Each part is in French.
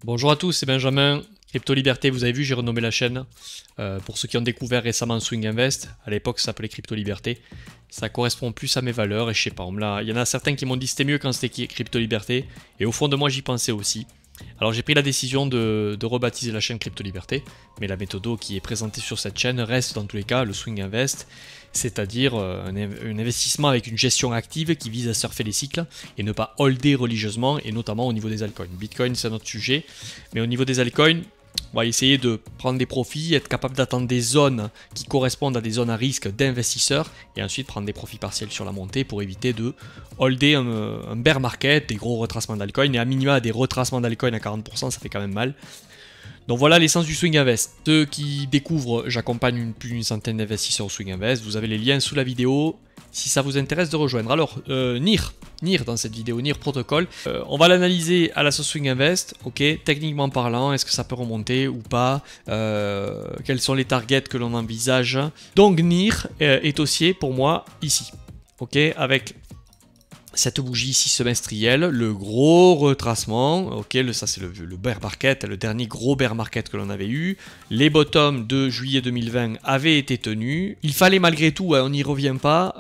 Bonjour à tous, c'est Benjamin, Crypto Liberté, vous avez vu, j'ai renommé la chaîne. Pour ceux qui ont découvert récemment Swing Invest, à l'époque ça s'appelait Crypto Liberté. Ça correspond plus à mes valeurs et je sais pas, il y en a certains qui m'ont dit c'était mieux quand c'était Crypto Liberté. Et au fond de moi j'y pensais aussi. Alors j'ai pris la décision de rebaptiser la chaîne Crypto Liberté, mais la méthode qui est présentée sur cette chaîne reste dans tous les cas le Swing Invest, c'est-à-dire un investissement avec une gestion active qui vise à surfer les cycles et ne pas holder religieusement, et notamment au niveau des altcoins. Bitcoin c'est un autre sujet, mais au niveau des altcoins, on va essayer de prendre des profits, être capable d'attendre des zones qui correspondent à des zones à risque d'investisseurs et ensuite prendre des profits partiels sur la montée pour éviter de holder un bear market, des gros retracements d'altcoins et à minima des retracements d'altcoins à 40%, ça fait quand même mal. Donc voilà l'essence du Swing Invest. Ceux qui découvrent, j'accompagne plus d'une centaine d'investisseurs au Swing Invest. Vous avez les liens sous la vidéo si ça vous intéresse de rejoindre. Alors, NIR dans cette vidéo, NIR Protocol. On va l'analyser à la sauce Swing Invest. Ok, techniquement parlant, est-ce que ça peut remonter ou pas? Quels sont les targets que l'on envisage? Donc NIR est haussier pour moi ici. Ok, avec cette bougie ici semestrielle, le gros retracement, ok, ça c'est le bear market, le dernier gros bear market que l'on avait eu. Les bottoms de juillet 2020 avaient été tenus. Il fallait malgré tout, on n'y revient pas,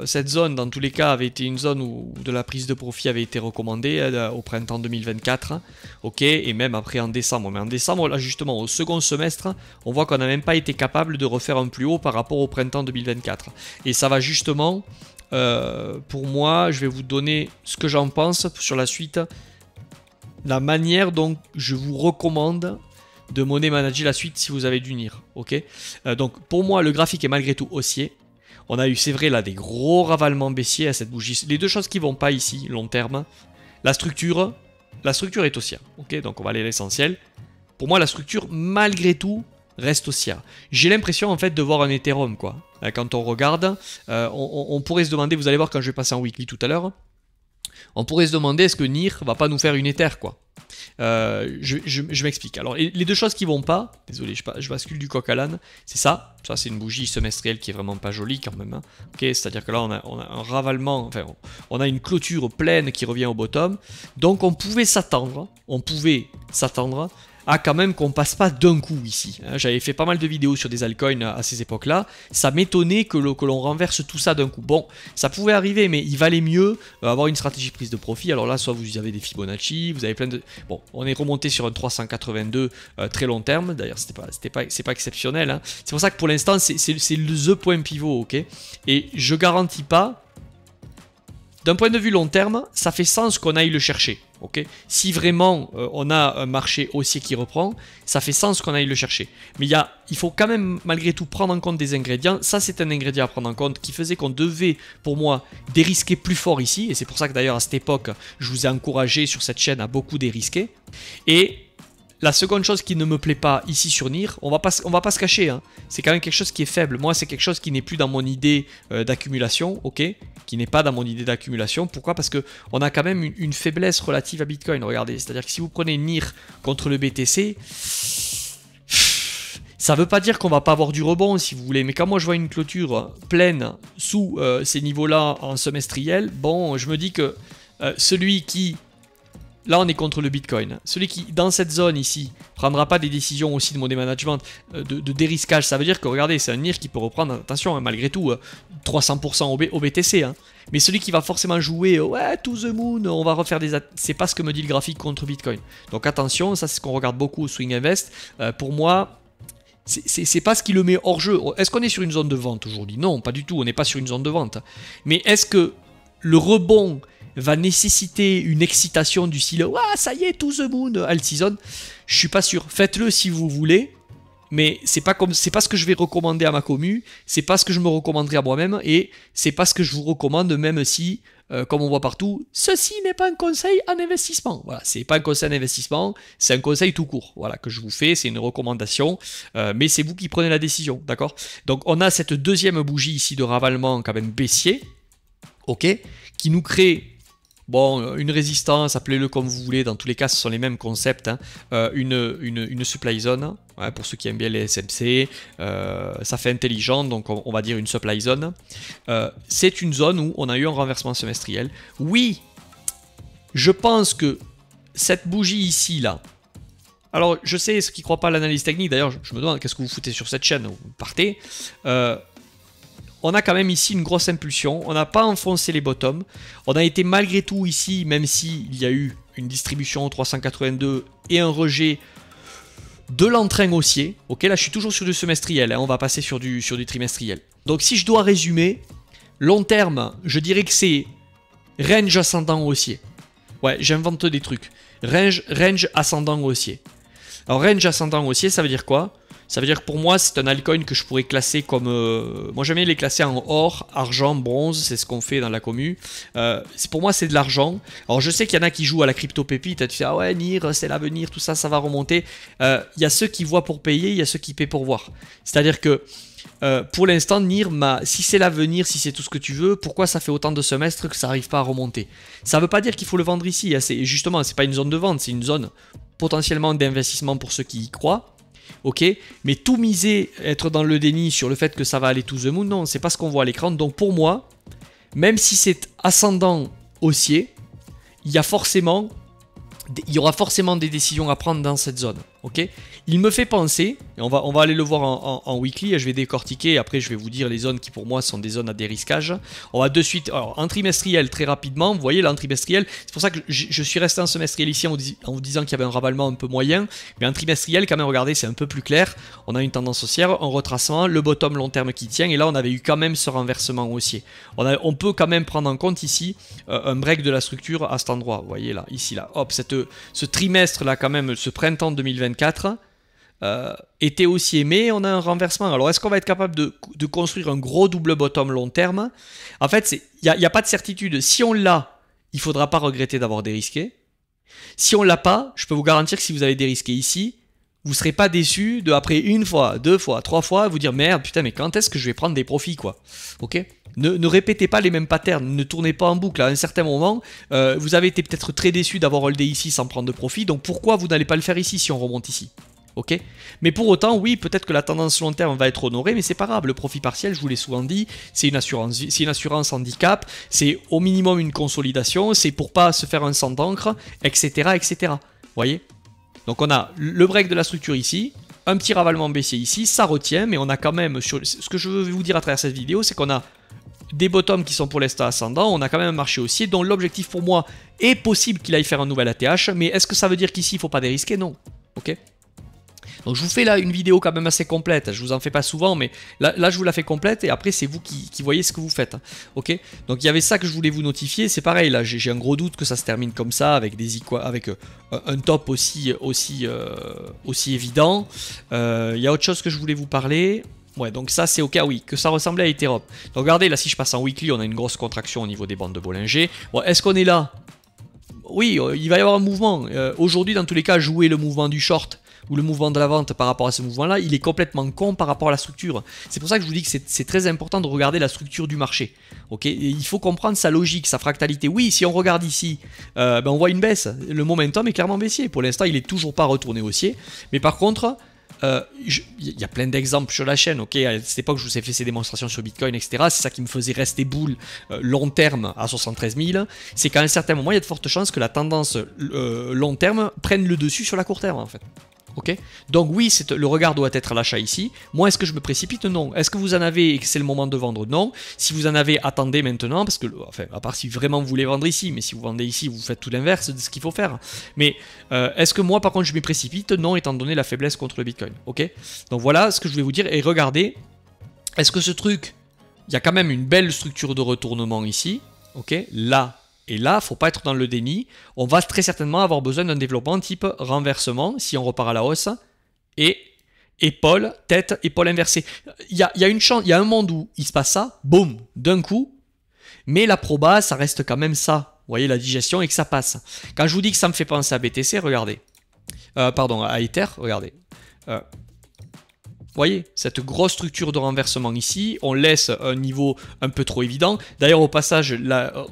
cette zone dans tous les cas avait été une zone où de la prise de profit avait été recommandée au printemps 2024, ok, et même après en décembre. Mais en décembre, là justement, au second semestre, on voit qu'on n'a même pas été capable de refaire un plus haut par rapport au printemps 2024. Et ça va justement... pour moi, je vais vous donner ce que j'en pense sur la suite, la manière dont je vous recommande de money manager la suite si vous avez du NIR. Ok, donc pour moi, le graphique est malgré tout haussier. On a eu, c'est vrai, là, des gros ravalements baissiers à cette bougie. Les deux choses qui vont pas ici, long terme, la structure est haussière. Ok, donc on va aller à l'essentiel. Pour moi, la structure, malgré tout, reste haussière. J'ai l'impression en fait de voir un Ethereum quoi. Quand on regarde, on pourrait se demander, vous allez voir quand je vais passer en weekly tout à l'heure, on pourrait se demander est-ce que NIR va pas nous faire une Ether quoi. Je m'explique. Alors les deux choses qui vont pas, désolé je bascule du coq à l'âne, c'est ça c'est une bougie semestrielle qui est vraiment pas jolie quand même. Hein. Ok, c'est-à-dire que là on a un ravalement, enfin on a une clôture pleine qui revient au bottom, donc on pouvait s'attendre à quand même qu'on passe pas d'un coup ici. J'avais fait pas mal de vidéos sur des altcoins à ces époques-là. Ça m'étonnait que l'on renverse tout ça d'un coup. Bon, ça pouvait arriver, mais il valait mieux avoir une stratégie de prise de profit. Alors là, soit vous avez des Fibonacci, vous avez plein de... Bon, on est remonté sur un 382 très long terme. D'ailleurs, c'est pas exceptionnel. Hein. C'est pour ça que pour l'instant, c'est the point pivot, ok. Et je garantis pas... D'un point de vue long terme, ça fait sens qu'on aille le chercher. Okay, si vraiment on a un marché haussier qui reprend, ça fait sens qu'on aille le chercher. Mais il faut quand même malgré tout prendre en compte des ingrédients. Ça c'est un ingrédient à prendre en compte qui faisait qu'on devait pour moi dérisquer plus fort ici. Et c'est pour ça que d'ailleurs à cette époque je vous ai encouragé sur cette chaîne à beaucoup dérisquer. Et la seconde chose qui ne me plaît pas ici sur NIR, on va pas se cacher, hein, c'est quand même quelque chose qui est faible. Moi, c'est quelque chose qui n'est plus dans mon idée d'accumulation, ok, qui n'est pas dans mon idée d'accumulation. Pourquoi? Parce que on a quand même une faiblesse relative à Bitcoin. Regardez, c'est-à-dire que si vous prenez NIR contre le BTC, ça veut pas dire qu'on va pas avoir du rebond si vous voulez, mais quand moi je vois une clôture pleine sous ces niveaux-là en semestriel, bon, je me dis que celui qui... Là, on est contre le Bitcoin. Celui qui, dans cette zone ici, prendra pas des décisions aussi de money management, de dérisquage, ça veut dire que, regardez, c'est un NIR qui peut reprendre, attention, hein, malgré tout, 300% au BTC. Hein. Mais celui qui va forcément jouer, ouais, to the moon, on va refaire des... C'est pas ce que me dit le graphique contre Bitcoin. Donc attention, ça c'est ce qu'on regarde beaucoup au Swing Invest. Pour moi... C'est pas ce qui le met hors jeu. Est-ce qu'on est sur une zone de vente aujourd'hui? Non, pas du tout, on n'est pas sur une zone de vente. Mais est-ce que le rebond va nécessiter une excitation du style « Ouah, ça y est, to the moon, alt season », je suis pas sûr. Faites-le si vous voulez, mais c'est pas ce que je vais recommander à ma commu, c'est pas ce que je me recommanderai à moi-même, et c'est pas ce que je vous recommande, même si, comme on voit partout, ceci n'est pas un conseil en investissement. Voilà, c'est pas un conseil en investissement, c'est un conseil tout court. Voilà, que je vous fais, c'est une recommandation, mais c'est vous qui prenez la décision, d'accord? Donc on a cette deuxième bougie ici de ravalement quand même baissier, ok, qui nous crée... Bon, une résistance, appelez-le comme vous voulez, dans tous les cas ce sont les mêmes concepts, hein. Une supply zone, ouais, pour ceux qui aiment bien les SMC, ça fait intelligent, donc on va dire une supply zone. C'est une zone où on a eu un renversement semestriel. Oui, je pense que cette bougie ici, là, Alors, je sais, ceux qui ne croient pas à l'analyse technique, d'ailleurs, je me demande qu'est-ce que vous foutez sur cette chaîne, vous partez. On a quand même ici une grosse impulsion, on n'a pas enfoncé les bottoms, on a été malgré tout ici, même s'il y a eu une distribution au 382 et un rejet de l'entrain haussier. Ok, là je suis toujours sur du semestriel, hein, on va passer sur du trimestriel. Donc si je dois résumer, long terme, je dirais que c'est range ascendant haussier. Ouais, j'invente des trucs. Range ascendant haussier. Alors range ascendant haussier, ça veut dire quoi? Ça veut dire que pour moi, c'est un altcoin que je pourrais classer comme... moi, j'aime bien les classer en or, argent, bronze. C'est ce qu'on fait dans la commu. Pour moi, c'est de l'argent. Alors, je sais qu'il y en a qui jouent à la crypto-pépite. Tu fais, ah ouais, NIR, c'est l'avenir, tout ça, ça va remonter. Il y a ceux qui voient pour payer, il y a ceux qui paient pour voir. C'est-à-dire que pour l'instant, NIR, si c'est l'avenir, si c'est tout ce que tu veux, pourquoi ça fait autant de semestres que ça n'arrive pas à remonter? Ça ne veut pas dire qu'il faut le vendre ici. Hein. Justement, ce n'est pas une zone de vente, c'est une zone potentiellement d'investissement pour ceux qui y croient. Ok, mais tout miser, être dans le déni sur le fait que ça va aller to the moon, non, c'est pas ce qu'on voit à l'écran. Donc pour moi, même si c'est ascendant haussier, il y aura forcément des décisions à prendre dans cette zone. Ok, il me fait penser, et on va aller le voir en weekly, et je vais décortiquer, et après je vais vous dire les zones qui pour moi sont des zones à dérisquage. On va de suite, alors en trimestriel très rapidement, vous voyez là en trimestriel, c'est pour ça que je suis resté en semestriel ici en vous disant qu'il y avait un ravalement un peu moyen, mais en trimestriel quand même, regardez, c'est un peu plus clair, on a une tendance haussière, un retracement, le bottom long terme qui tient, et là on avait eu quand même ce renversement haussier. On peut quand même prendre en compte ici un break de la structure à cet endroit, vous voyez là, ici là, hop, ce trimestre là quand même, ce printemps 2024, était aussi aimé, on a un renversement. Alors est-ce qu'on va être capable de construire un gros double bottom long terme? En fait, il n'y a pas de certitude. Si on l'a, il ne faudra pas regretter d'avoir dérisqué. Si on l'a pas, je peux vous garantir que si vous avez dérisqué ici, vous ne serez pas déçu de après une fois, deux fois, trois fois, vous dire merde, putain, mais quand est-ce que je vais prendre des profits, quoi? Ok? Ne répétez pas les mêmes patterns, ne tournez pas en boucle. À un certain moment, vous avez été peut-être très déçu d'avoir holdé ici sans prendre de profit, donc pourquoi vous n'allez pas le faire ici si on remonte ici? Ok, mais pour autant, oui, peut-être que la tendance long terme va être honorée, mais c'est pas grave. Le profit partiel, je vous l'ai souvent dit, c'est une assurance handicap, c'est au minimum une consolidation, c'est pour pas se faire un sang d'encre, etc., etc. Voyez? Donc on a le break de la structure ici, un petit ravalement baissier ici, ça retient, mais on a quand même, ce que je veux vous dire à travers cette vidéo, c'est qu'on a des bottoms qui sont pour l'instant ascendants, on a quand même un marché haussier dont l'objectif pour moi est possible qu'il aille faire un nouvel ATH, mais est-ce que ça veut dire qu'ici il ne faut pas dérisquer? Non. Ok. Donc je vous fais là une vidéo quand même assez complète, je vous en fais pas souvent, mais là je vous la fais complète et après c'est vous qui voyez ce que vous faites. Ok. Donc il y avait ça que je voulais vous notifier, c'est pareil, là j'ai un gros doute que ça se termine comme ça, avec un top aussi évident. Il y a autre chose que je voulais vous parler. Ouais, donc ça c'est au cas oui, que ça ressemblait à Ethereum. Donc regardez, là si je passe en weekly, on a une grosse contraction au niveau des bandes de Bollinger. Bon, est-ce qu'on est là? Oui, il va y avoir un mouvement. Aujourd'hui, dans tous les cas, jouer le mouvement du short ou le mouvement de la vente par rapport à ce mouvement-là, il est complètement con par rapport à la structure. C'est pour ça que je vous dis que c'est très important de regarder la structure du marché. Okay, et il faut comprendre sa logique, sa fractalité. Oui, si on regarde ici, on voit une baisse. Le momentum est clairement baissier. Pour l'instant, il n'est toujours pas retourné haussier. Mais par contre... il y a plein d'exemples sur la chaîne, ok, à cette époque je vous ai fait ces démonstrations sur Bitcoin, etc. C'est ça qui me faisait rester boule long terme à 73 000. C'est qu'à un certain moment, il y a de fortes chances que la tendance long terme prenne le dessus sur la court terme en fait. Ok, donc oui, le regard doit être à l'achat ici. Moi, est-ce que je me précipite? Non. Est-ce que vous en avez et que c'est le moment de vendre? Non. Si vous en avez, attendez maintenant, parce que, enfin, à part si vraiment vous voulez vendre ici, mais si vous vendez ici, vous faites tout l'inverse de ce qu'il faut faire. Mais est-ce que moi, par contre, je me précipite? Non, étant donné la faiblesse contre le Bitcoin. Ok, donc voilà ce que je vais vous dire. Et regardez, est-ce que ce truc, il y a quand même une belle structure de retournement ici. Ok, là. Et là, faut pas être dans le déni. On va très certainement avoir besoin d'un développement type renversement, si on repart à la hausse, et épaule, tête, épaule inversée. Il y a une chance, il y a un monde où il se passe ça, boum, d'un coup, mais la proba, ça reste quand même ça. Vous voyez, la digestion et que ça passe. Quand je vous dis que ça me fait penser à BTC, regardez. Pardon, à Ether, regardez. Vous voyez, cette grosse structure de renversement ici, on laisse un niveau un peu trop évident. D'ailleurs, au passage,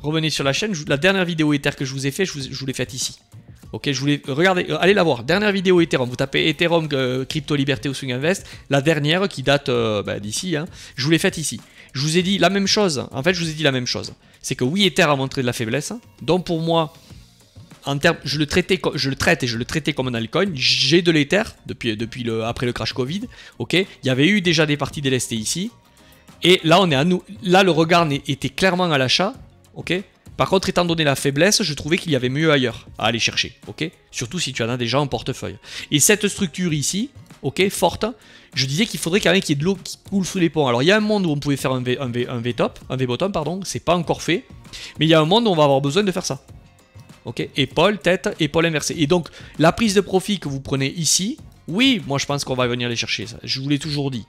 revenez sur la chaîne, la dernière vidéo Ether que je vous ai fait, je vous l'ai faite ici. Ok, regardez, allez la voir. Dernière vidéo Ethereum, vous tapez Ethereum Crypto Liberté ou Swing Invest, la dernière qui date d'ici, hein, je vous l'ai faite ici. Je vous ai dit la même chose, en fait je vous ai dit la même chose. C'est que oui, Ether a montré de la faiblesse, donc pour moi, en termes, je le traite et je le traitais comme un altcoin. J'ai de l'Ether après le crash Covid. Ok, il y avait eu déjà des parties délestées ici. Et là, on est à nous. Là, le regard était clairement à l'achat. Ok. Par contre, étant donné la faiblesse, je trouvais qu'il y avait mieux ailleurs à aller chercher. Ok. Surtout si tu en as déjà en portefeuille. Et cette structure ici, ok, forte, je disais qu'il faudrait quand même qu'il y ait de l'eau qui coule sous les ponts. Alors, il y a un monde où on pouvait faire un V-bottom, pardon. C'est pas encore fait. Mais il y a un monde où on va avoir besoin de faire ça. Ok. Épaule, tête, épaule inversée. Et donc, la prise de profit que vous prenez ici, oui, moi je pense qu'on va venir les chercher. Ça. Je vous l'ai toujours dit.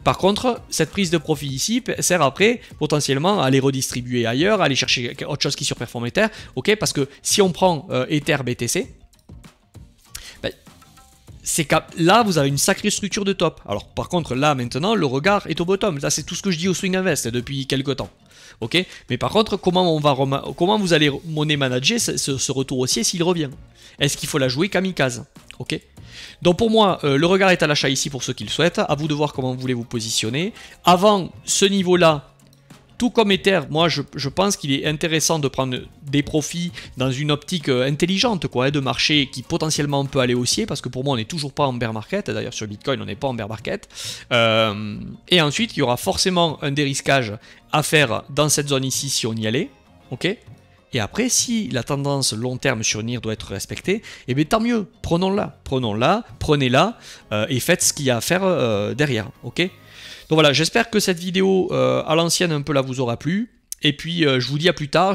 Par contre, cette prise de profit ici sert après potentiellement à les redistribuer ailleurs, à aller chercher autre chose qui surperforme Ether, ok? Parce que si on prend Ether BTC, ben, c'est que là vous avez une sacrée structure de top. Alors par contre là maintenant le regard est au bottom. Là c'est tout ce que je dis au Swing Invest depuis quelques temps. Ok, mais par contre, comment vous allez money manager ce retour haussier s'il revient? Est-ce qu'il faut la jouer kamikaze? Ok. Donc pour moi, le regard est à l'achat ici pour ceux qui le souhaitent. À vous de voir comment vous voulez vous positionner. Avant ce niveau-là, tout comme Ether, moi je pense qu'il est intéressant de prendre des profits dans une optique intelligente, quoi, de marché qui potentiellement peut aller haussier, parce que pour moi on n'est toujours pas en bear market. D'ailleurs sur Bitcoin on n'est pas en bear market. Et ensuite il y aura forcément un dérisquage à faire dans cette zone ici si on y allait. Ok. Et après, si la tendance long terme sur NIR doit être respectée, eh bien tant mieux, prenons-la, prenez-la et faites ce qu'il y a à faire derrière, ok? Donc voilà, j'espère que cette vidéo à l'ancienne un peu là vous aura plu, et puis je vous dis à plus tard.